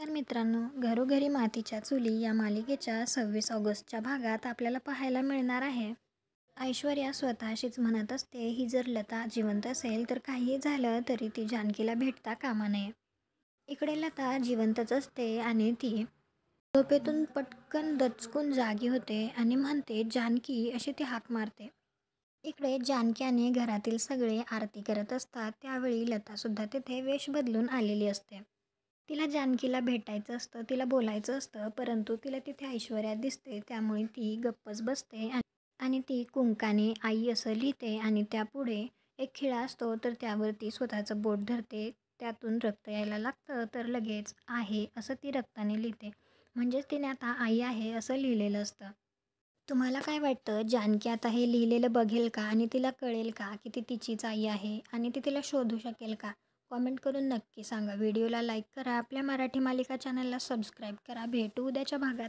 तर मित्रांनो, घरोघरी मातीच्या चुली या मालिकेच्या 26 ऑगस्टच्या भागात आपल्याला पाहायला मिळणार आहे. ऐश्वर्या स्वतःशीच म्हणत असते, ही जर लता जिवंत असेल तर काहीही झालं तरी ती जानकीला भेटता कामा नये. इकडे लता जिवंतच असते आणि ती झोपेतून पटकन दचकून जागी होते आणि म्हणते, जानकी अशी ती हाक मारते. इकडे जानकी आणि घरातील सगळे आरती करत असतात. त्यावेळी लतासुद्धा तिथे वेश बदलून आलेली असते. तिला जानकीला भेटायचं असतं, तिला बोलायचं असतं, परंतु तिला तिथे ऐश्वर्या दिसते. त्यामुळे ती गप्पच बसते आणि ती कुंकाने आई असं लिहिते आणि त्यापुढे एक खिळा असतो, तर त्यावरती स्वतःचं बोट धरते. त्यातून रक्त यायला लागतं, तर लगेच आहे असं ती रक्ताने लिहिते. म्हणजेच तिने आता आई आहे असं लिहिलेलं असतं. तुम्हाला काय वाटतं, जानकी आता हे लिहिलेलं बघेल का आणि तिला कळेल का की ती तिचीच आई आहे आणि ती तिला शोधू शकेल का? कॉमेंट करून नक्की सांगा. व्हिडिओला लाईक करा, आपल्या मराठी मालिका चॅनलला सबस्क्राईब करा. भेटू उद्याच्या भागात.